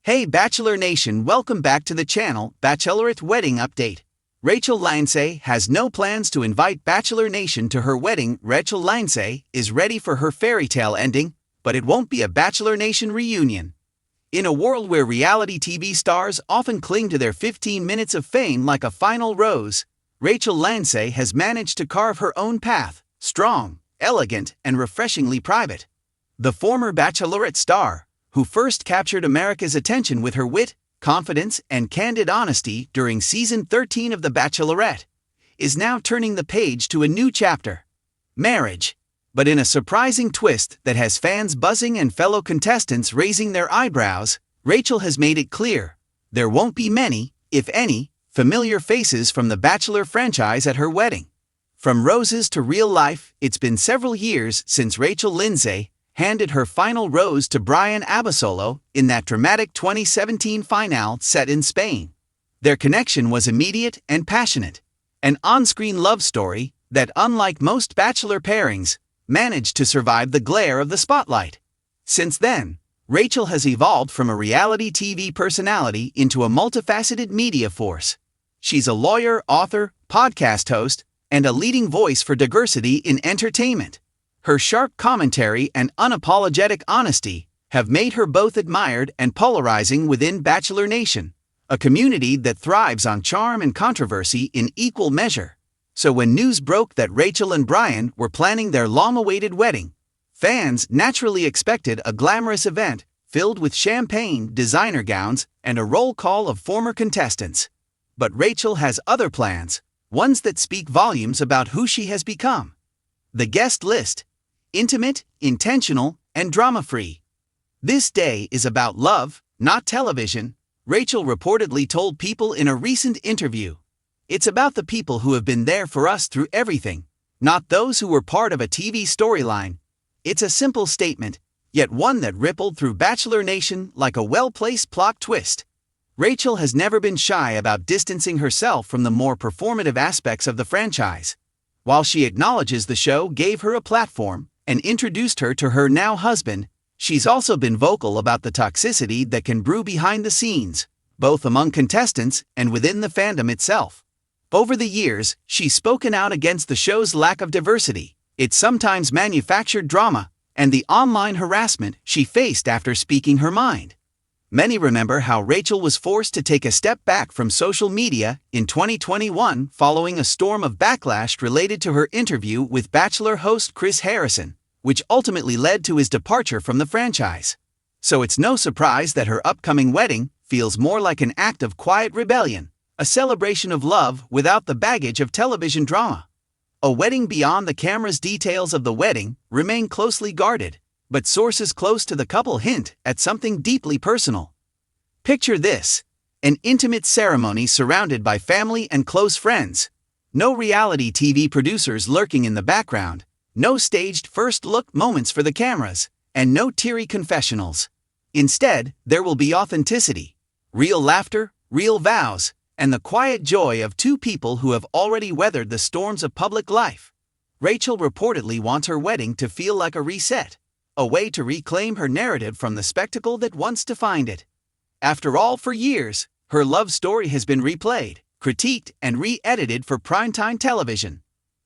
Hey Bachelor Nation, welcome back to the channel, Bachelorette Wedding Update. Rachel Lindsay has no plans to invite Bachelor Nation to her wedding. Rachel Lindsay is ready for her fairy tale ending, but it won't be a Bachelor Nation reunion. In a world where reality TV stars often cling to their 15 minutes of fame like a final rose, Rachel Lindsay has managed to carve her own path, strong, elegant, and refreshingly private. The former Bachelorette star, who first captured America's attention with her wit, confidence, and candid honesty during season 13 of The Bachelorette, is now turning the page to a new chapter: marriage. But in a surprising twist that has fans buzzing and fellow contestants raising their eyebrows, Rachel has made it clear there won't be many, if any, familiar faces from the Bachelor franchise at her wedding. From roses to real life, it's been several years since Rachel Lindsay handed her final rose to Brian Abasolo in that dramatic 2017 finale set in Spain. Their connection was immediate and passionate, an on-screen love story that, unlike most Bachelor pairings, managed to survive the glare of the spotlight. Since then, Rachel has evolved from a reality TV personality into a multifaceted media force. She's a lawyer, author, podcast host, and a leading voice for diversity in entertainment. Her sharp commentary and unapologetic honesty have made her both admired and polarizing within Bachelor Nation, a community that thrives on charm and controversy in equal measure. So when news broke that Rachel and Brian were planning their long-awaited wedding, fans naturally expected a glamorous event filled with champagne, designer gowns, and a roll call of former contestants. But Rachel has other plans, ones that speak volumes about who she has become. The guest list: intimate, intentional, and drama-free. This day is about love, not television, Rachel reportedly told People in a recent interview. It's about the people who have been there for us through everything, not those who were part of a TV storyline. It's a simple statement, yet one that rippled through Bachelor Nation like a well-placed plot twist. Rachel has never been shy about distancing herself from the more performative aspects of the franchise. While she acknowledges the show gave her a platform and introduced her to her now husband, she's also been vocal about the toxicity that can brew behind the scenes, both among contestants and within the fandom itself. Over the years, she's spoken out against the show's lack of diversity, its sometimes manufactured drama, and the online harassment she faced after speaking her mind. Many remember how Rachel was forced to take a step back from social media in 2021 following a storm of backlash related to her interview with Bachelor host Chris Harrison, which ultimately led to his departure from the franchise. So it's no surprise that her upcoming wedding feels more like an act of quiet rebellion, a celebration of love without the baggage of television drama. A wedding beyond the camera's. Details of the wedding remain closely guarded, but sources close to the couple hint at something deeply personal. Picture this: an intimate ceremony surrounded by family and close friends. No reality TV producers lurking in the background, no staged first-look moments for the cameras, and no teary confessionals. Instead, there will be authenticity, real laughter, real vows, and the quiet joy of two people who have already weathered the storms of public life. Rachel reportedly wants her wedding to feel like a reset, a way to reclaim her narrative from the spectacle that once defined it. After all, for years, her love story has been replayed, critiqued, and re-edited for primetime television.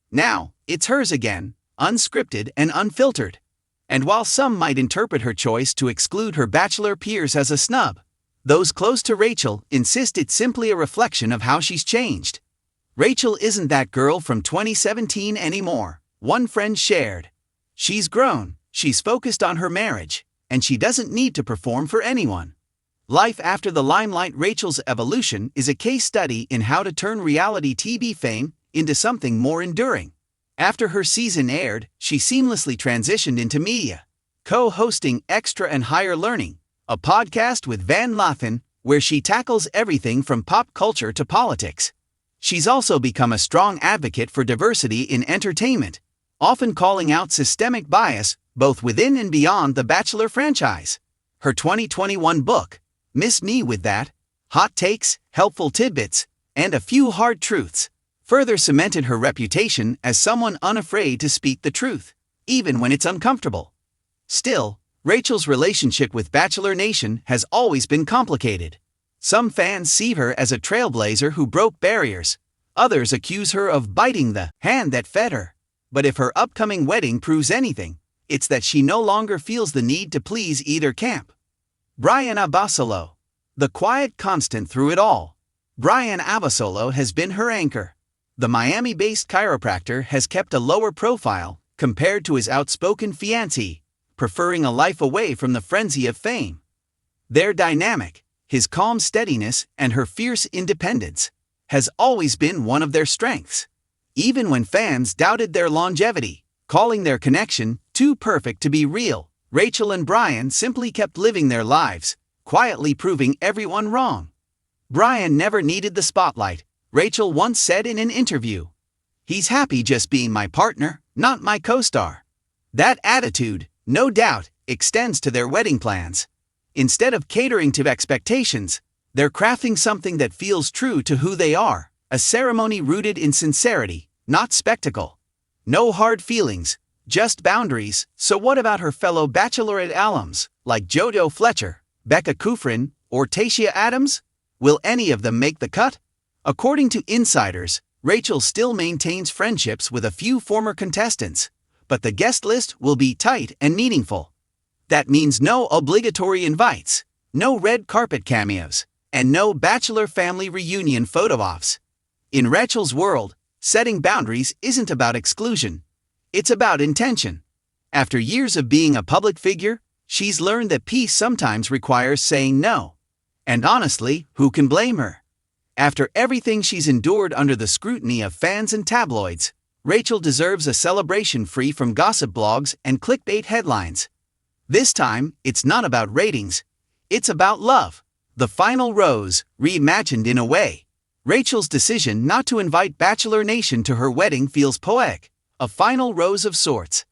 Now, it's hers again, unscripted and unfiltered. And while some might interpret her choice to exclude her Bachelor peers as a snub, those close to Rachel insist it's simply a reflection of how she's changed. Rachel isn't that girl from 2017 anymore, one friend shared. She's grown. She's focused on her marriage, and she doesn't need to perform for anyone. Life after the limelight. Rachel's evolution is a case study in how to turn reality TV fame into something more enduring. After her season aired, she seamlessly transitioned into media, co-hosting Extra and Higher Learning, a podcast with Van Lathan, where she tackles everything from pop culture to politics. She's also become a strong advocate for diversity in entertainment, often calling out systemic bias both within and beyond the Bachelor franchise. Her 2021 book, Miss Me With That: Hot Takes, Helpful Tidbits, and a Few Hard Truths, further cemented her reputation as someone unafraid to speak the truth, even when it's uncomfortable. Still, Rachel's relationship with Bachelor Nation has always been complicated. Some fans see her as a trailblazer who broke barriers. Others accuse her of biting the hand that fed her. But if her upcoming wedding proves anything, it's that she no longer feels the need to please either camp. Brian Abasolo, the quiet constant through it all. Brian Abasolo has been her anchor. The Miami-based chiropractor has kept a lower profile compared to his outspoken fiancée, preferring a life away from the frenzy of fame. Their dynamic, his calm steadiness and her fierce independence, has always been one of their strengths. Even when fans doubted their longevity, calling their connection too perfect to be real, Rachel and Brian simply kept living their lives, quietly proving everyone wrong. Brian never needed the spotlight, Rachel once said in an interview. "He's happy just being my partner, not my co-star." That attitude, no doubt, extends to their wedding plans. Instead of catering to expectations, they're crafting something that feels true to who they are, a ceremony rooted in sincerity, not spectacle. No hard feelings, just boundaries. So what about her fellow Bachelorette alums, like Jodo Fletcher, Becca Kufrin, or Tayshia Adams? Will any of them make the cut? According to insiders, Rachel still maintains friendships with a few former contestants, but the guest list will be tight and meaningful. That means no obligatory invites, no red carpet cameos, and no Bachelor family reunion photo-ops. In Rachel's world, setting boundaries isn't about exclusion. It's about intention. After years of being a public figure, she's learned that peace sometimes requires saying no. And honestly, who can blame her? After everything she's endured under the scrutiny of fans and tabloids, Rachel deserves a celebration free from gossip blogs and clickbait headlines. This time, it's not about ratings. It's about love. The final rose, reimagined in a way. Rachel's decision not to invite Bachelor Nation to her wedding feels poetic, a final rose of sorts.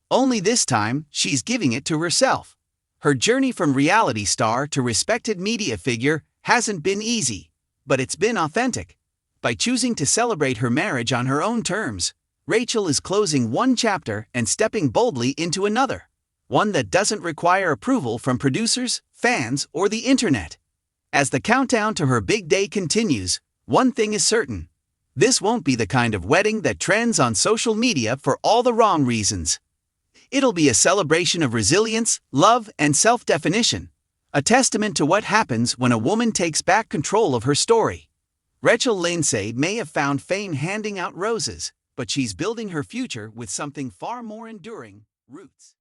Only this time, she's giving it to herself. Her journey from reality star to respected media figure hasn't been easy, but it's been authentic. By choosing to celebrate her marriage on her own terms, Rachel is closing one chapter and stepping boldly into another. One that doesn't require approval from producers, fans, or the internet. As the countdown to her big day continues, one thing is certain. This won't be the kind of wedding that trends on social media for all the wrong reasons. It'll be a celebration of resilience, love, and self-definition. A testament to what happens when a woman takes back control of her story. Rachel Lindsay may have found fame handing out roses, but she's building her future with something far more enduring: roots.